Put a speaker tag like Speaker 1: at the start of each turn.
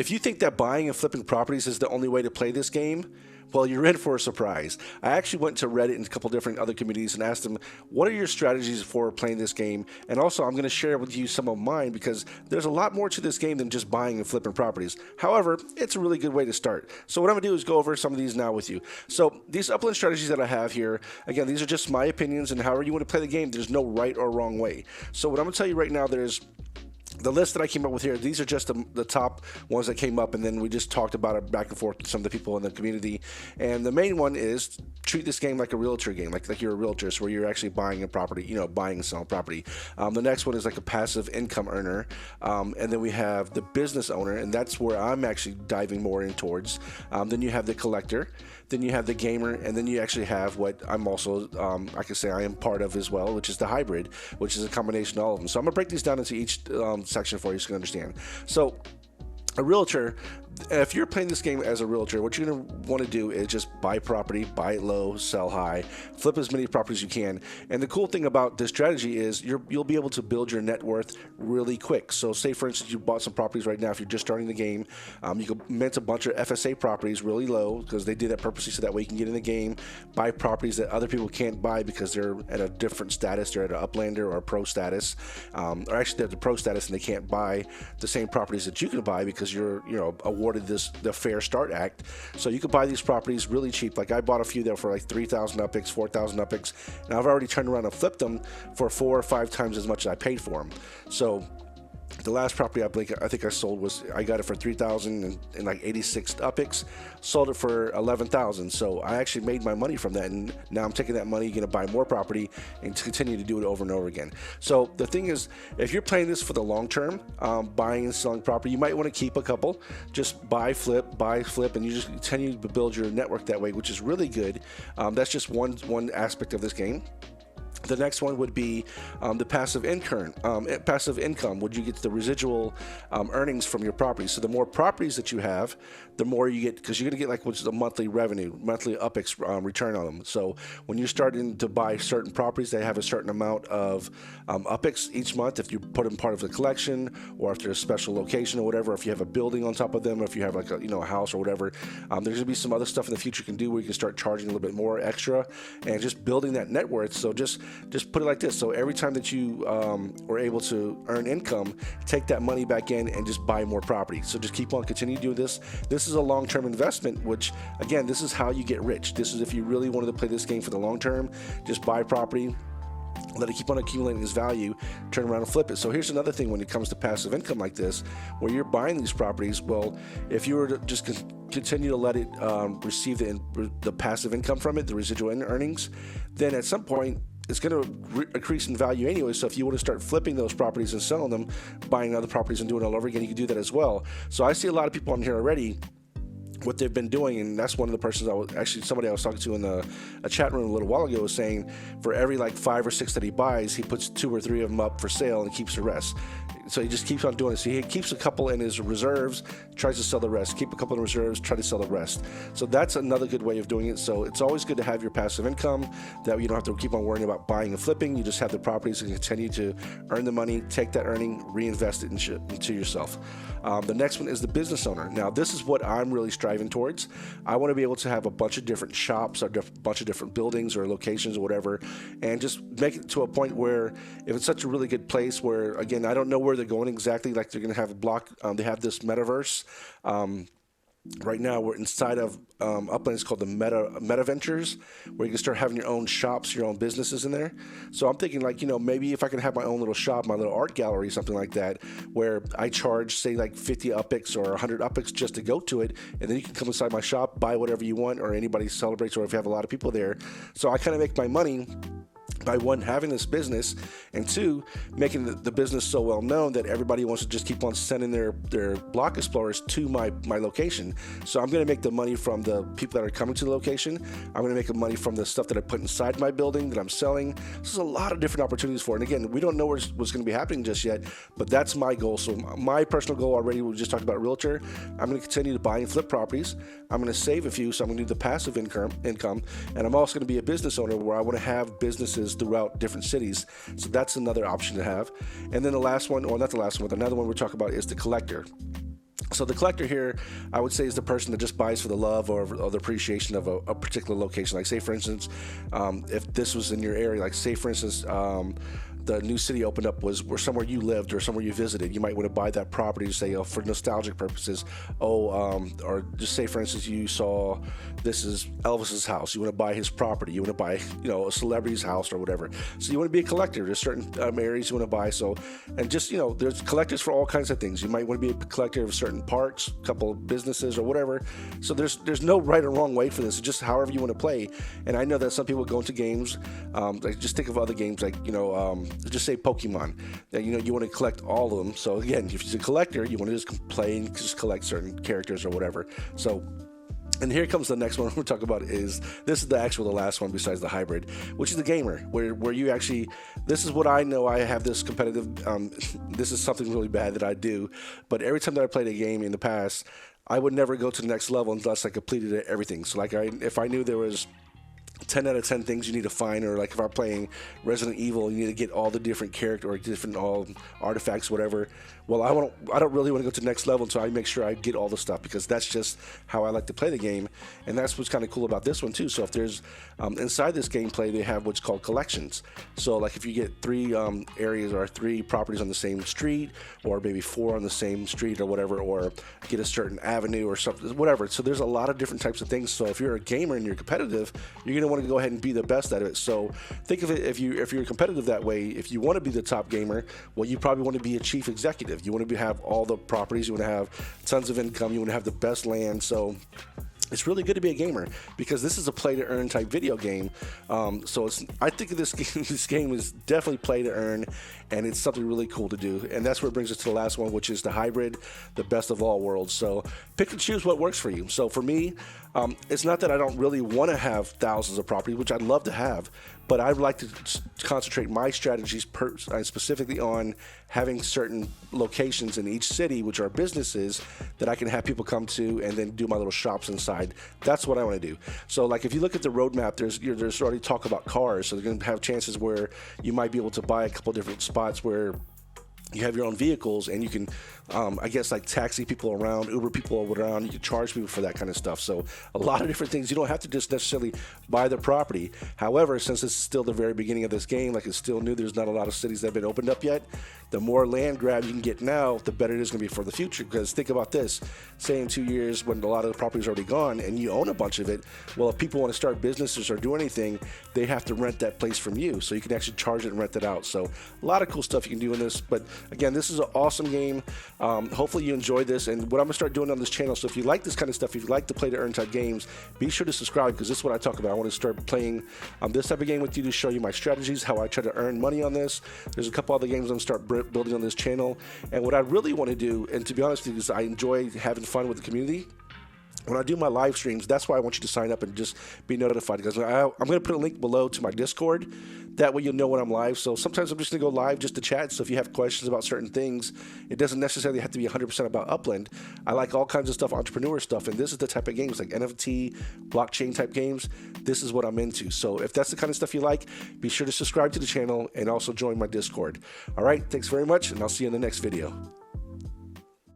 Speaker 1: if you think that buying and flipping properties is the only way to play this game, well, you're in for a surprise. I actually went to Reddit and a couple different other communities and asked them, what are your strategies for playing this game? And also, I'm going to share with you some of mine because there's a lot more to this game than just buying and flipping properties. However, it's a really good way to start. So what I'm going to do is go over some of these now with you. So these Upland strategies that I have here, again, these are just my opinions, and however you want to play the game, there's no right or wrong way. So what I'm going to tell you right now, there's the list that I came up with here, these are just the top ones that came up, and then we just talked about it back and forth with some of the people in the community. And the main one is treat this game like a realtor game, like you're a realtor, so where you're actually buying a property, buying and selling property. The next one is like a passive income earner. And then we have the business owner, and that's where I'm actually diving more in towards. Then you have the collector. Then you have the gamer, and then you actually have what I'm also, I can say I am part of as well, which is the hybrid, which is a combination of all of them. So I'm going to break these down into each section for you so you can understand. So a realtor, if you're playing this game as a realtor, what you're going to want to do is just buy property, buy it low, sell high, flip as many properties as you can. And the cool thing about this strategy is you'll be able to build your net worth really quick. So say, for instance, you bought some properties right now. If you're just starting the game, you can mint a bunch of FSA properties really low because they did that purposely so that way you can get in the game, buy properties that other people can't buy because they're at a different status. They're at an Uplander or a pro status, or actually they're at the pro status and they can't buy the same properties that you can buy because you're awarded the Fair Start Act. So you can buy these properties really cheap. Like I bought a few there for like 3,000 UPIX, 4,000 UPIX, and I've already turned around and flipped them for 4 or 5 times as much as I paid for them. So the last property I think I sold I got it for 3,000 and like 86 UPIX, sold it for 11,000. So I actually made my money from that, and now I'm taking that money, going to buy more property and to continue to do it over and over again. So the thing is, if you're playing this for the long term, buying and selling property, you might want to keep a couple. Just buy, flip, and you just continue to build your network that way, which is really good. That's just one aspect of this game. The next one would be the passive income. Would you get the residual earnings from your property? So the more properties that you have, the more you get, because you're going to get like what's the monthly revenue, monthly UPIX return on them. So when you're starting to buy certain properties, they have a certain amount of UPIX each month. If you put them part of the collection, or if there's a special location or whatever, if you have a building on top of them, or if you have like a house or whatever, there's going to be some other stuff in the future you can do where you can start charging a little bit more extra and just building that net worth. So just put it like this. So every time that you were able to earn income, take that money back in and just buy more property. So just keep on continue to do this. This is a long-term investment, which again, this is how you get rich. This is if you really wanted to play this game for the long term, just buy property, let it keep on accumulating its value, turn around and flip it. So here's another thing when it comes to passive income like this, where you're buying these properties. Well, if you were to just continue to let it receive the passive income from it, the residual earnings, then at some point it's going to increase in value anyway. So if you want to start flipping those properties and selling them, buying other properties and doing it all over again, you can do that as well. So I see a lot of people on here already, what they've been doing, and that's one of the persons somebody I was talking to in a chat room a little while ago was saying for every like 5 or 6 that he buys, he puts 2 or 3 of them up for sale and keeps the rest. So he just keeps on doing it. So he keeps a couple in his reserves, tries to sell the rest. Keep a couple in reserves, try to sell the rest. So that's another good way of doing it. So it's always good to have your passive income that you don't have to keep on worrying about buying and flipping. You just have the properties and continue to earn the money, take that earning, reinvest it into yourself. The next one is the business owner. Now, this is what I'm really striving towards. I want to be able to have a bunch of different shops or a bunch of different buildings or locations or whatever, and just make it to a point where if it's such a really good place where, again, I don't know where they're going exactly, like they're going to have a block, they have this metaverse. Right now we're inside of Upland. It's called the Meta Ventures, where you can start having your own shops, your own businesses in there. So I'm thinking like, maybe if I can have my own little shop, my little art gallery, something like that, where I charge say like 50 UPIX or 100 UPIX just to go to it, and then you can come inside my shop, buy whatever you want, or anybody celebrates, or if you have a lot of people there. So I kind of make my money by one, having this business, and two, making the business so well known that everybody wants to just keep on sending their block explorers to my location. So I'm going to make the money from the people that are coming to the location. I'm going to make the money from the stuff that I put inside my building that I'm selling. So there's a lot of different opportunities for it. And again, we don't know what's going to be happening just yet, but that's my goal. So my personal goal already, we just talked about Realtor. I'm going to continue to buy and flip properties. I'm going to save a few, so I'm going to do the passive income, and I'm also going to be a business owner where I want to have businesses throughout different cities. So that's another option to have. And then the last one, or not the last one, but another one we're talking about is the collector. So the collector here, I would say, is the person that just buys for the love or the appreciation of a particular location. Like say, for instance, if this was in your area, like say, for instance, the new city opened up was somewhere you lived or somewhere you visited, you might want to buy that property to say, for nostalgic purposes. Or just say, for instance, you saw this is Elvis's house. You want to buy his property. You want to buy, a celebrity's house or whatever. So you want to be a collector. There's certain areas you want to buy. So, and just, there's collectors for all kinds of things. You might want to be a collector of certain parks, a couple of businesses or whatever. So there's no right or wrong way for this. It's just however you want to play. And I know that some people go into games, like just think of other games like, just say Pokemon, that you want to collect all of them. So again, if you're a collector, you want to just play and just collect certain characters or whatever. So, and here comes the next one we're talking about. This is the last one besides the hybrid, which is the gamer, where you actually, this is what I know. I have this competitive, this is something really bad that I do, but every time that I played a game in the past, I would never go to the next level unless I completed everything. So like if I knew there was 10 out of 10 things you need to find, or like if I'm playing Resident Evil, you need to get all the different character or different artifacts, whatever. Well, I don't really want to go to the next level until I make sure I get all the stuff, because that's just how I like to play the game. And that's what's kind of cool about this one too. So if there's inside this gameplay, they have what's called collections. So like if you get 3 areas or 3 properties on the same street, or maybe 4 on the same street or whatever, or get a certain avenue or something, whatever. So there's a lot of different types of things. So if you're a gamer and you're competitive, you're going to want to go ahead and be the best at it. So think of it, if you're competitive that way, if you want to be the top gamer, well, you probably want to be a chief executive. You want to have all the properties, you want to have tons of income, you want to have the best land. So it's really good to be a gamer, because this is a play to earn type video game. So I think this game is definitely play to earn, and it's something really cool to do. And that's where it brings us to the last one, which is the hybrid, the best of all worlds. So pick and choose what works for you. So for me, it's not that I don't really want to have thousands of properties, which I'd love to have, but I'd like to concentrate my strategies specifically on having certain locations in each city, which are businesses that I can have people come to and then do my little shops inside. That's what I want to do. So like if you look at the roadmap, there's already talk about cars. So they're going to have chances where you might be able to buy a couple different spots where you have your own vehicles, and you can, I guess, like taxi people around, Uber people around. You can charge people for that kind of stuff. So a lot of different things. You don't have to just necessarily buy the property. However, since it's still the very beginning of this game, like it's still new, there's not a lot of cities that have been opened up yet. The more land grab you can get now, the better it is going to be for the future. Because think about this, say in 2 years when a lot of the property is already gone and you own a bunch of it, well, if people want to start businesses or do anything, they have to rent that place from you. So you can actually charge it and rent it out. So a lot of cool stuff you can do in this. But again, this is an awesome game. Hopefully you enjoyed this. And what I'm going to start doing on this channel, so if you like this kind of stuff, if you like to play to earn type games, be sure to subscribe, because this is what I talk about. I want to start playing this type of game with you to show you my strategies, how I try to earn money on this. There's a couple other games I'm going to start building on this channel. And what I really want to do, and to be honest with you, is I enjoy having fun with the community. When I do my live streams, that's why I want you to sign up and just be notified, because I'm going to put a link below to my Discord. That way you'll know when I'm live. So sometimes I'm just going to go live just to chat. So if you have questions about certain things, it doesn't necessarily have to be 100% about Upland. I like all kinds of stuff, entrepreneur stuff, and this is the type of games like NFT, blockchain type games. This is what I'm into. So if that's the kind of stuff you like, be sure to subscribe to the channel and also join my Discord. All right, thanks very much, and I'll see you in the next video.